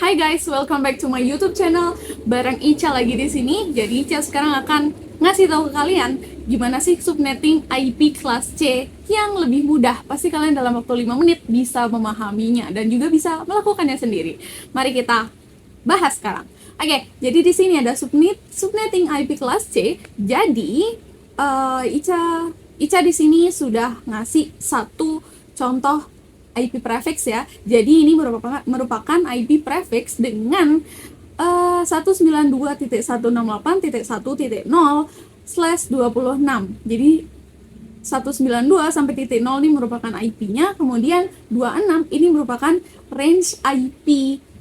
Hai guys, welcome back to my YouTube channel. Bareng Ica lagi di sini. Jadi Ica sekarang akan ngasih tahu ke kalian gimana sih subnetting IP kelas C yang lebih mudah. Pasti kalian dalam waktu 5 menit bisa memahaminya dan juga bisa melakukannya sendiri. Mari kita bahas sekarang. Oke, jadi di sini ada subnetting IP kelas C. Jadi Ica di sini sudah ngasih satu contoh IP prefix ya. Jadi ini merupakan IP prefix dengan 192.168.1.0/26. Jadi 192 sampai titik 0 ini merupakan IP-nya, kemudian 26 ini merupakan range IP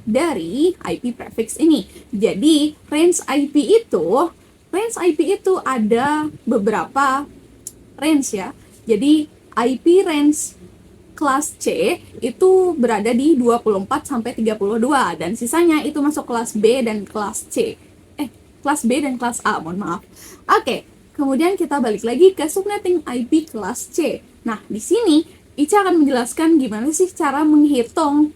dari IP prefix ini. Jadi range IP itu ada beberapa range ya. Jadi IP range kelas C itu berada di 24 sampai 32 dan sisanya itu masuk kelas B dan kelas C. Kelas B dan kelas A, mohon maaf. Oke, kemudian kita balik lagi ke subnetting IP kelas C. Nah, di sini Ica akan menjelaskan gimana sih cara menghitung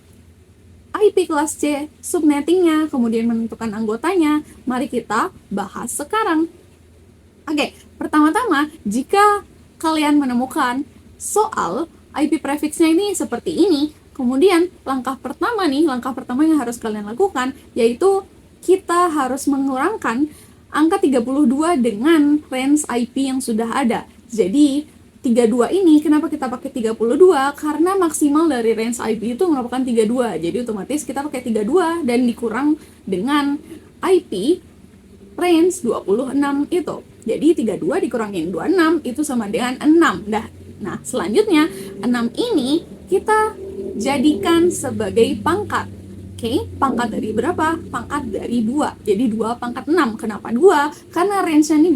IP kelas C, subnettingnya, kemudian menentukan anggotanya. Mari kita bahas sekarang. Oke, pertama-tama jika kalian menemukan soal IP prefixnya ini seperti ini, kemudian langkah pertama yang harus kalian lakukan yaitu kita harus mengurangkan angka 32 dengan range IP yang sudah ada. Jadi 32 ini kenapa kita pakai 32? Karena maksimal dari range IP itu merupakan 32. Jadi otomatis kita pakai 32 dan dikurang dengan IP range 26 itu. Jadi 32 dikurangin 26 itu sama dengan 6. Nah, selanjutnya 6 ini kita jadikan sebagai pangkat. Oke, pangkat dari berapa? Pangkat dari 2. Jadi 2 pangkat 6. Kenapa 2? Karena range-nya ini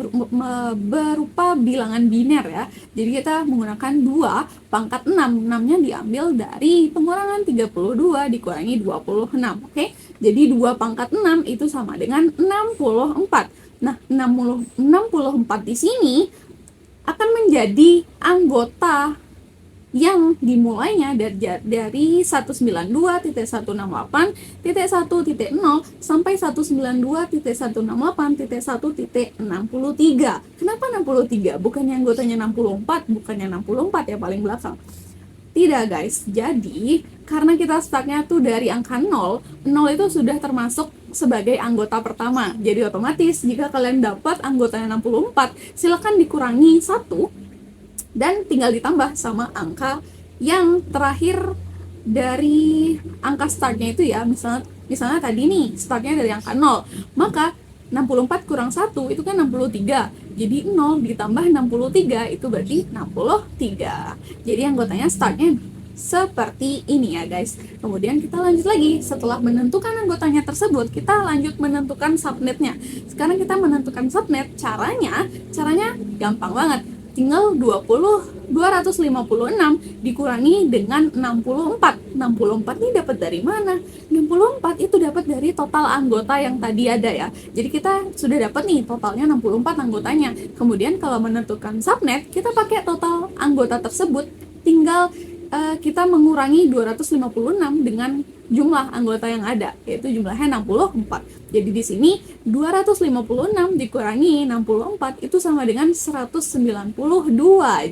berupa bilangan biner ya. Jadi kita menggunakan 2 pangkat 6. 6-nya diambil dari pengurangan 32 dikurangi 26. Oke, jadi 2 pangkat 6 itu sama dengan 64. Nah, 64 di sini akan menjadi anggota yang dimulainya dari 192.168.1.0 sampai 192.168.1.63. Kenapa 63? Bukannya anggotanya 64, bukannya 64 ya paling belakang. Tidak guys, jadi karena kita startnya tuh dari angka 0 itu sudah termasuk sebagai anggota pertama. Jadi otomatis jika kalian dapat anggotanya 64, silakan dikurangi 1 dan tinggal ditambah sama angka yang terakhir dari angka startnya itu ya. Misalnya tadi nih startnya dari angka 0, maka 64 kurang 1 itu kan 63. Jadi 0 ditambah 63 itu berarti 63. Jadi anggotanya startnya seperti ini ya guys. Kemudian kita lanjut lagi. Setelah menentukan anggotanya tersebut, kita lanjut menentukan subnetnya. Sekarang kita menentukan subnet. Caranya gampang banget. Tinggal 256 dikurangi dengan 64. 64 ini dapat dari mana? 64 itu dapat dari total anggota yang tadi ada ya. Jadi kita sudah dapat nih totalnya 64 anggotanya. Kemudian kalau menentukan subnet, kita pakai total anggota tersebut, tinggal kita mengurangi 256 dengan jumlah anggota yang ada, yaitu jumlahnya 64. Jadi di sini 256 dikurangi 64 itu sama dengan 192.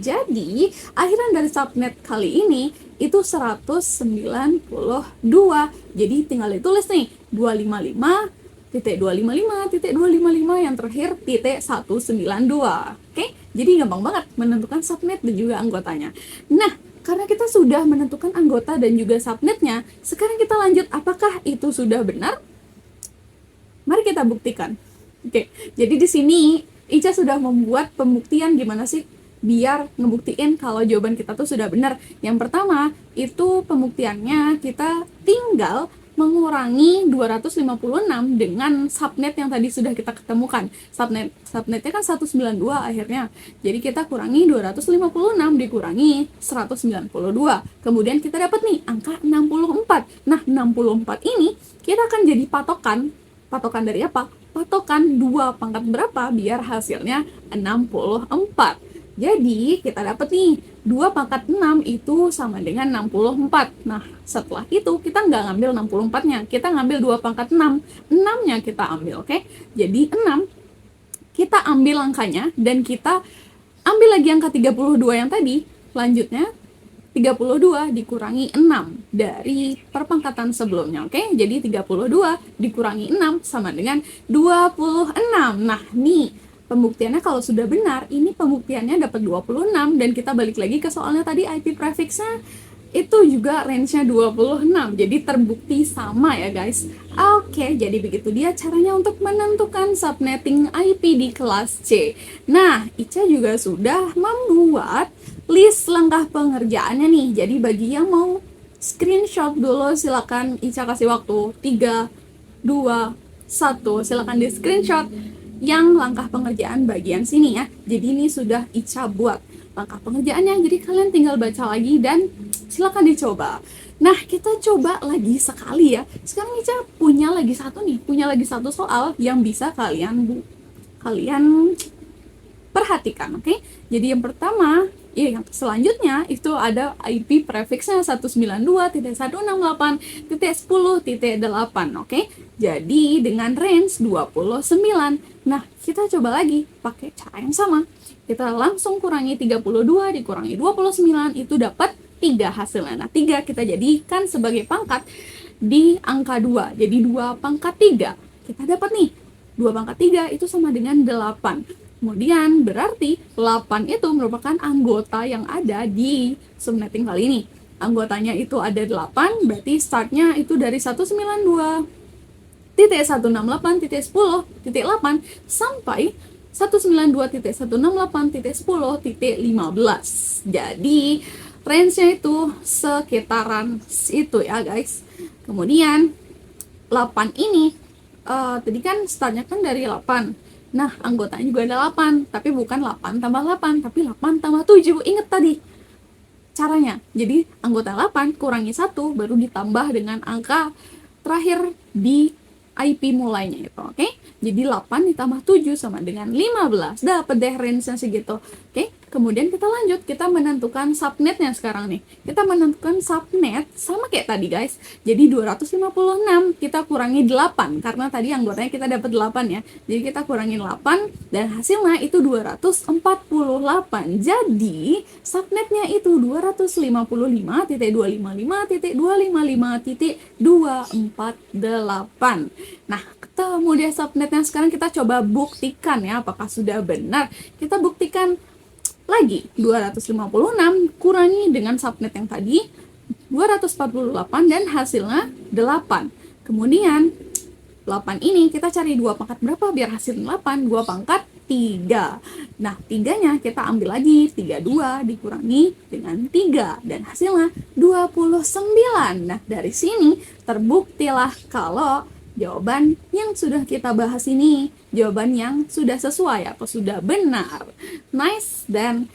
Jadi akhiran dari subnet kali ini itu 192. Jadi tinggal ditulis nih 255.255.255 yang terakhir titik 192. Oke? Jadi gampang banget menentukan subnet dan juga anggotanya. Nah, karena kita sudah menentukan anggota dan juga subnetnya, sekarang kita lanjut apakah itu sudah benar? Mari kita buktikan. Oke, jadi di sini Ica sudah membuat pembuktian gimana sih biar ngebuktiin kalau jawaban kita tuh sudah benar. Yang pertama, itu pembuktiannya kita tinggal mengurangi 256 dengan subnet yang tadi sudah kita ketemukan. Subnetnya kan 192 akhirnya. Jadi kita kurangi 256 dikurangi 192. Kemudian kita dapat nih angka 64. Nah, 64 ini kita akan jadi patokan. Patokan dari apa? Patokan 2 pangkat berapa biar hasilnya 64. Jadi kita dapat nih 2 pangkat 6 itu sama dengan 64. Nah, setelah itu kita nggak ngambil 64-nya, kita ngambil 2 pangkat 6. 6-nya kita ambil, oke? Jadi 6, kita ambil angkanya, dan kita ambil lagi angka 32 yang tadi. Selanjutnya, 32 dikurangi 6 dari perpangkatan sebelumnya, oke? Jadi 32 dikurangi 6 sama dengan 26. Nah, nih pembuktiannya kalau sudah benar, ini pembuktiannya dapat 26, dan kita balik lagi ke soalnya tadi, IP prefixnya itu juga range-nya 26, jadi terbukti sama ya guys. Oke, jadi begitu dia caranya untuk menentukan subnetting IP di kelas C. Nah, Ica juga sudah membuat list langkah pengerjaannya nih, jadi bagi yang mau screenshot dulu silakan Ica kasih waktu 3, 2, 1, silakan di screenshot yang langkah pengerjaan bagian sini ya. Jadi ini sudah Ica buat langkah pengerjaannya, jadi kalian tinggal baca lagi dan silakan dicoba. Nah, kita coba lagi sekali ya. Sekarang Ica punya lagi satu soal yang bisa kalian perhatikan, oke? Jadi yang pertama, yang selanjutnya itu ada IP prefixnya 192.168.10.8, oke? Jadi dengan range 29. Nah, kita coba lagi pakai cara yang sama. Kita langsung kurangi 32 dikurangi 29, itu dapat 3 hasilnya. Nah, 3 kita jadikan sebagai pangkat di angka 2. Jadi 2 pangkat 3. Kita dapat nih, 2 pangkat 3 itu sama dengan 8. Kemudian berarti 8 itu merupakan anggota yang ada di subnetting kali ini. Anggotanya itu ada 8, berarti startnya itu dari 192.168.10.8 sampai 192.168.10.15. Jadi range-nya itu sekitaran itu ya guys. Kemudian 8 ini tadi kan startnya kan dari 8. Nah, anggotanya juga ada 8, tapi bukan 8 tambah 8, tapi 8 tambah 7. Ingat tadi caranya. Jadi, anggota 8 kurangi 1, baru ditambah dengan angka terakhir di IP mulainya itu, oke? Jadi 8 ditambah 7 sama dengan 15. Dapat deh range-nya segitu. Oke? Kemudian kita lanjut, kita menentukan subnetnya sekarang nih. Kita menentukan subnet sama kayak tadi guys. Jadi 256 kita kurangi 8 karena tadi anggotanya kita dapat 8 ya. Jadi kita kurangin 8 dan hasilnya itu 248. Jadi subnetnya itu 255.255.255.248. Nah, ketemu dia subnetnya. Sekarang kita coba buktikan ya apakah sudah benar. Kita buktikan lagi, 256 kurangi dengan subnet yang tadi 248 dan hasilnya 8. Kemudian 8 ini kita cari 2 pangkat berapa biar hasilnya 8? 2 pangkat 3. Nah, 3-nya kita ambil lagi, 32 dikurangi dengan 3 dan hasilnya 29. Nah, dari sini terbuktilah kalau jawaban yang sudah kita bahas ini jawaban yang sudah sesuai atau sudah benar. Nice. Dan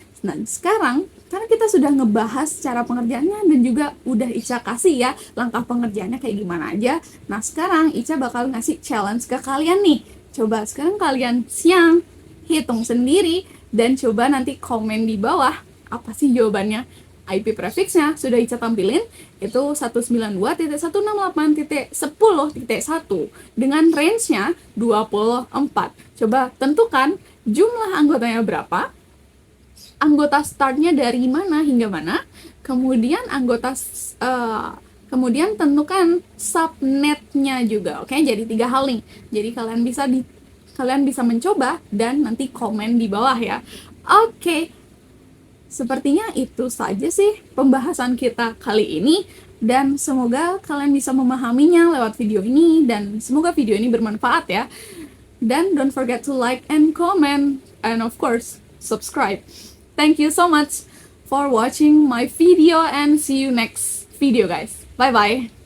sekarang karena kita sudah ngebahas cara pengerjaannya dan juga udah Ica kasih ya langkah pengerjaannya kayak gimana aja. Nah, sekarang Ica bakal ngasih challenge ke kalian nih. Coba sekarang kalian siang hitung sendiri dan coba nanti komen di bawah apa sih jawabannya. IP prefixnya sudah Ica tampilin, itu 192.168.10.1 dengan range-nya 24. Coba tentukan jumlah anggotanya berapa, anggota start-nya dari mana hingga mana, kemudian kemudian tentukan subnet-nya juga. Oke, jadi 3 hal nih. Jadi kalian bisa mencoba dan nanti komen di bawah ya. Oke. Sepertinya itu saja sih pembahasan kita kali ini dan semoga kalian bisa memahaminya lewat video ini dan semoga video ini bermanfaat ya. Dan don't forget to like and comment and of course subscribe. Thank you so much for watching my video and see you next video guys. Bye bye.